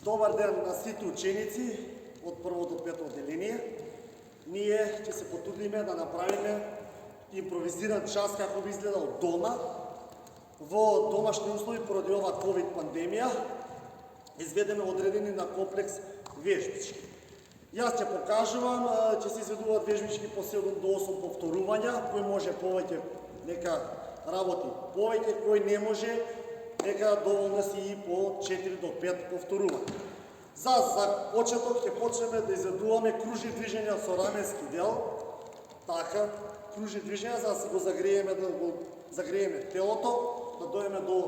Добар ден на сите ученици од прво до пето одделение. Ние ќе се потрудиме да направиме импровизиран час како би изгледал дома, во домашни услови поради ова ковид пандемија. Изведеме одредени на комплекс вежбички. Јас ќе покажувам, ќе се изведуваат вежбички по 7 до 8 повторувања, кој може повеќе нека работи повеќе, кој не може нека доволно си и по 4 до 5 повторувања. За почеток ќе почнеме да изведуваме кружни движења со раменски дел. Така, кружни движења за да се го загрееме, да го загрееме телото, да дојдеме до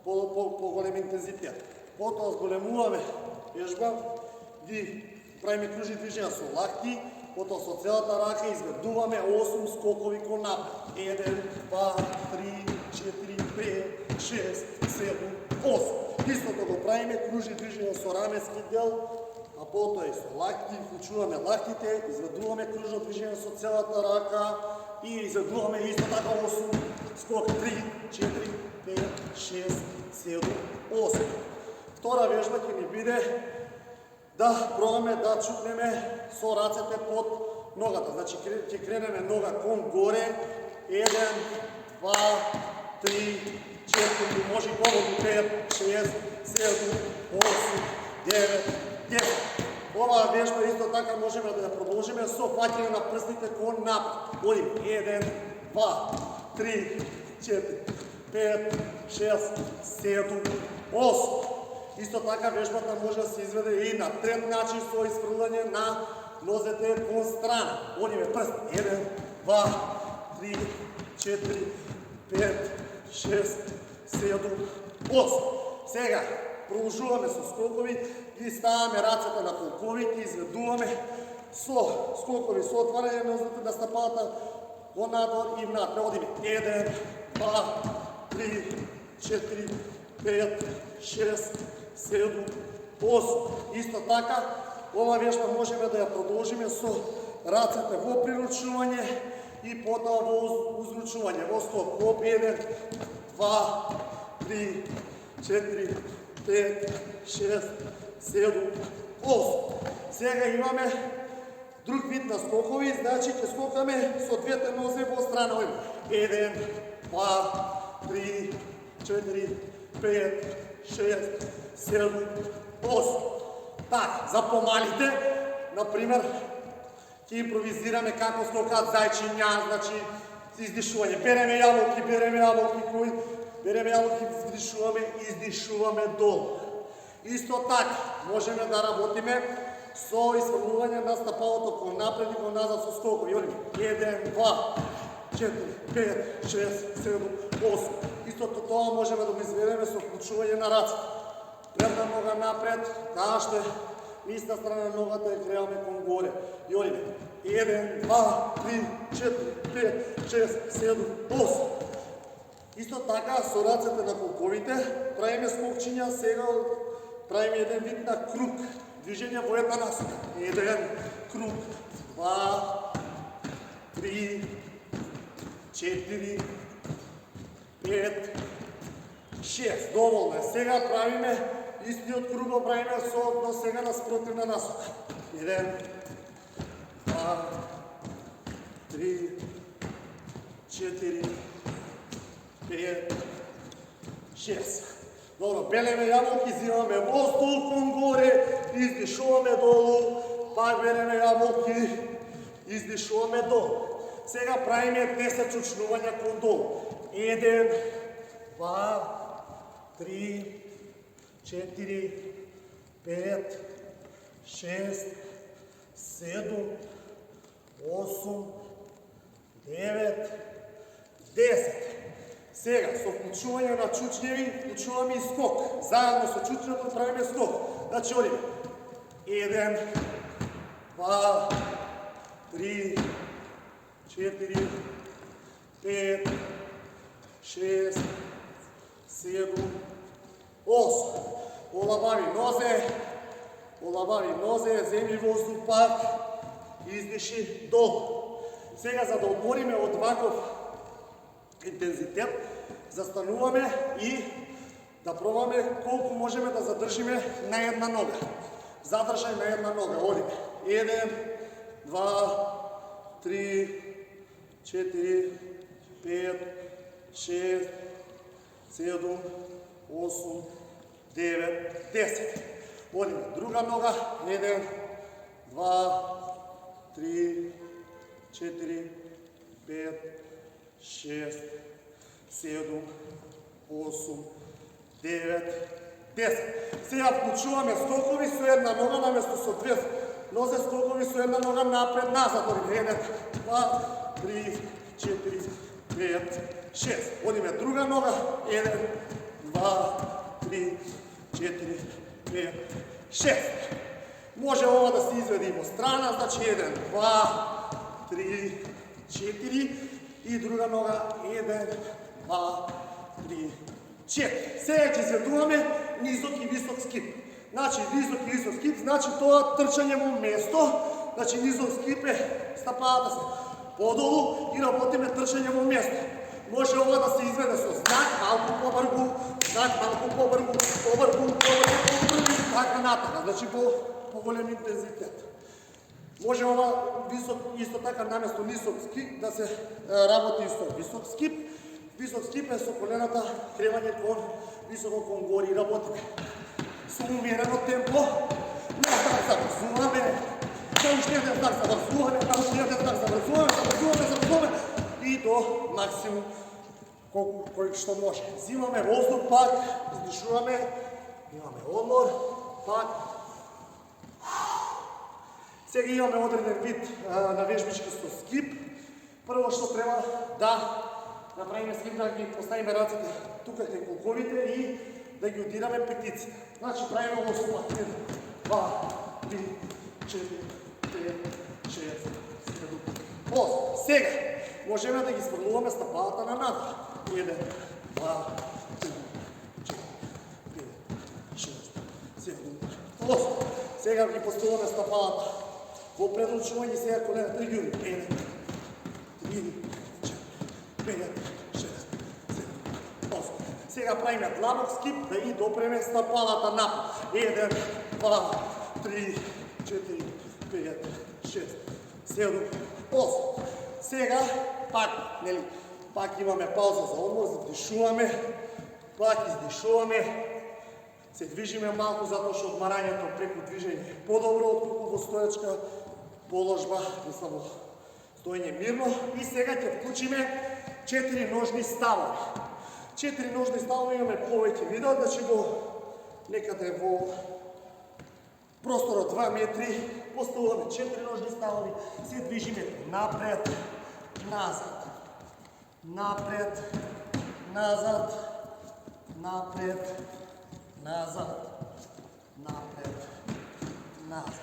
поголем интензитет. Потоа зголемуваме вежба, ги правиме кружни движења со лакти, потоа со целата рака изведуваме 8 скокови кон напред. 1, 2, 3, 4, 5, 6, 7, 8. Истото го правиме кружни движења со раменски дел, а потоа и со лакти, вклучуваме лактите, изведуваме кружно движење со целата рака и изведуваме исто така 8 скок. 3, 4, 5, 6, 7, 8. Втора вежба ќе ни биде да пробаме да чукнеме со рацете под ногата. Значи ќе кренеме нога кон горе. 1, 2, 3, 4, може и помогу 5, 6, 7, 8, 9, 10. Оваа вежба исто така можеме да ја продолжиме со фаќање на прстите кон напред. Одиме 1, 2, 3, 4, 5, 6, 7, 8. Исто така вежбата може да се изведе и на трет начин со изфрлање на нозете кон страна. Одиме прст. 1, 2, 3, 4, 5, 6, 7, 8. Сега продолжуваме со скокови, ги ставаме рацете на колковите, изведуваме со скокови, со отварање на нозете на стапалата кон надвор и внатре. Одиме 1, 2, 3, 4, 5, 6, 7, 8. Исто така, ова вежба можеме да ја продолжиме со рацете во приручување и потоа во узручување. Во скок. Оп 1, 2, 3, 4, 5, 6, 7, 8. Сега имаме друг вид на скокови, значи ќе скокаме со двете нозе во страна. 1, 2, 3, 4, 5, 6, 7, 8. Така, за помалите, например, ќе импровизираме како скокаат зајчиња, значи издишување. Береме јаболки, издишуваме долу. Исто така, можеме да работиме со изфрлување на стапалото кон напред и кон назад со скокови. 1, 2, 4, 5, 6, 7, 8. Истото тоа можеме да го изведеме со вклучување на раците. Предна нога напред, каште, иста страна на ногата ја креаме кон горе. И одиме. 1, 2, 3, 4, 5, 6, 7, 8. Исто така, со рацете на колковите, правиме скокчиња, сега правиме еден вид на круг. Движење во една насока. 1, круг, 2, 3, 4, 5, 6. Доволно е. Сега правиме истиот круг, го правиме со сега на спротивна насока. 1, 2, 3, 4, 5, 6. Добро, белеме јаболки, зимаме во стол кон горе, издишуваме долу, пак береме јаболки, издишуваме долу. Сега правиме 10 чучнувања кон долу. 1, 2, 3, 4, 5, 6, 7, 8, 9, 10. Сега, со вклучување на чучњеви, вклучуваме и скок. Заедно со чучњето правиме скок. Значи, одиме. 1, 2, 3, 4, 5, 6, 7, 8. Олабави нозе, земји воздух пак, издиши долу. Сега, за да одмориме од ваков интензитет, застануваме и Да пробаме колку можеме да задржиме на една нога. Задржај на една нога, одиме. 1, 2, 3, 4, 5, 6, 7, 8, 9, 10. Одиме. Друга нога. 1, 2, 3, 4, 5, 6, 7, 8, 9, 10. Сега вклучуваме скокови со една нога наместо со две нозе, скокови со една нога напред, назад. Одиме 1, 2, 3, 4, 5, 6. Одиме друга нога. 1, 2, 3, 4, 5, 6. Може ова да се изведе и во страна, значи 1, 2, 3, 4 и друга нога 1, 2, 3, 4. Сега ќе изведуваме низок и висок скип. Значи низок и висок скип, значи тоа трчање во место, значи низок скип е стапалата се подолу и работиме трчање во место. Може ова да се изведе со знак, малку побргу, знак, малку побргу, побргу, така натака, значи по голем интензитет. Може ова висок, исто така наместо нисок скип да се работи со висок скип. Висок скип е со колената кревање кон високо кон гори работиме. Со умерено темпо, не знак забрзуваме, да уште еден знак забрзуваме, да уште еден знак забрзуваме и до максимум кој што може. Зимаме воздух пак, издишуваме, имаме одмор, пак. Сега имаме одреден вид на вежбички со скип. Прво што треба да направиме скип, да ги поставиме рацете тука кај колковите и да ги удираме петици. Значи правиме го со 1, 2, 3, 4, 5, 6, 7, 8. Сега можеме да ги сврлуваме стапалата на надвор. 1, 2, 3, 4, 5, 6, 7, 8. Сега ги поставуваме стапалата во предлучување, сега колената ги уди. 1, 3, 4, 5, 6, 7, 8. Сега правиме длабок скип да и допреме стапалата напред. 1, 2, 3, 4, 5, 6, 7, 8. Сега пак, нели, пак имаме пауза за одмор, задишуваме, пак издишуваме, се движиме малку затоа што одмарањето преку движење е подобро отколку во стоечка положба, само стоење мирно. И сега ќе вклучиме 4 ножни ставови. 4 ножни ставови имаме повеќе видео, значи во некаде во просторот 2 метри поставуваме 4 ножни ставови, се движиме напред, назад, напред, назад, напред, назад, напред, назад.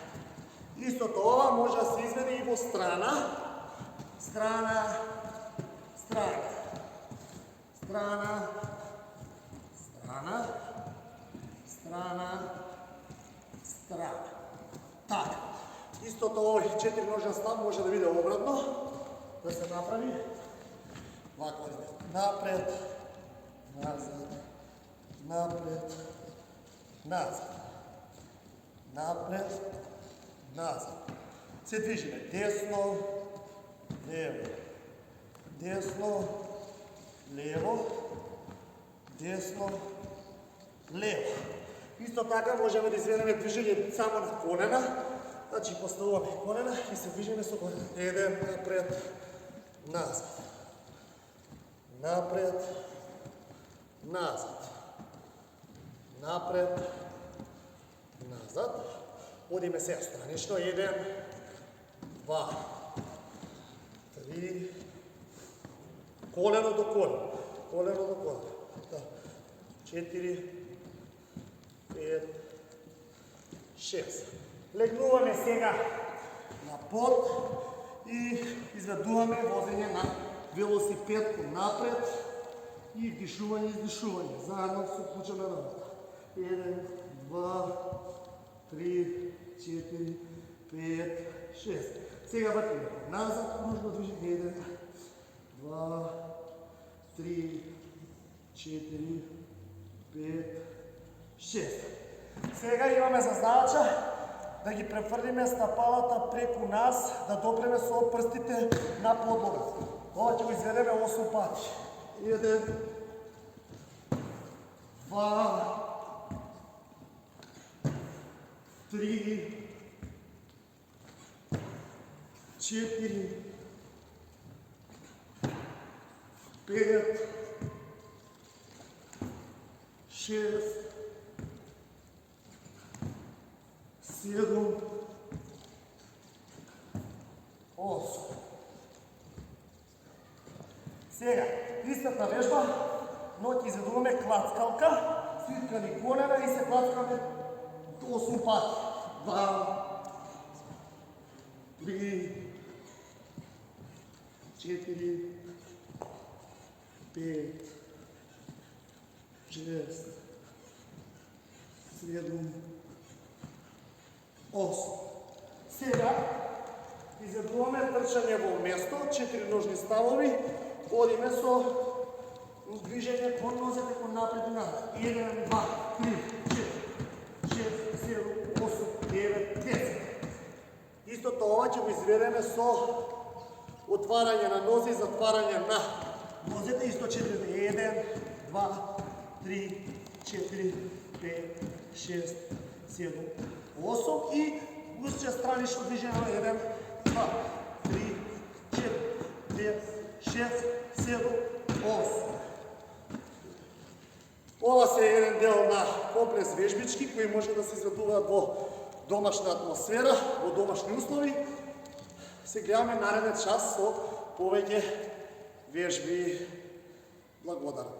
Истото ова може да се изведе и во страна, страна, страна, страна, страна, страна, страна. Така. Истото овој 4 ножен став може да биде обратно, да се направи. Вако напред, назад, напред, назад, напред, назад. Се движиме десно, лево, десно, лево, десно, лево. Исто така можеме да изведеме движење само на колена. Значи поставуваме колена и се движиме со колена. 1 напред, назад, напред, назад, напред, назад. Одиме сега странично. 1, 2, 3, колено до колено, колено до колено. 4, 5, 6. Легнуваме сега на под и изведуваме возење на велосипед напред и вдишување, издишување. Заедно се вклучаме на вода. 1, 2, 3, 4, 5, 6. Сега въртиме назад, нужно движение. 1, 2, 3, 4, 5, 6. Сега имаме за задача да ги префрлиме стъпалата преку нас, да допреме со прстите на подлогата. Ова ќе го изведеме 8 пати. 1, 2, 3, 4, 5, 6, 7, 8. Сега, истата вежба, но ќе изведуваме клацкалка, свиткани колена и се клацкаме 8 пати. 2, 3, 4, 5, 6, 7, 8. Сега изведуваме трчање во место, 4 ножни ставови, одиме со движење кон нозете кон напред и назад. 1, 2, 3, 4, 6, 7, 8, 9, 10. Истото ова ќе го изведеме со отварање на нозе и затварање на нозете. Исто 4, 1, 2, 3, 4, 5, 6, 7, 8 и гусче странично движење 1, 2, 3, 4, 5, 6, 7, 8. Ова се еден дел на комплекс вежбички кои може да се изведуваат во домашна атмосфера, во домашни услови. Се гледаме нареден час со повеќе вежби. Благодарам.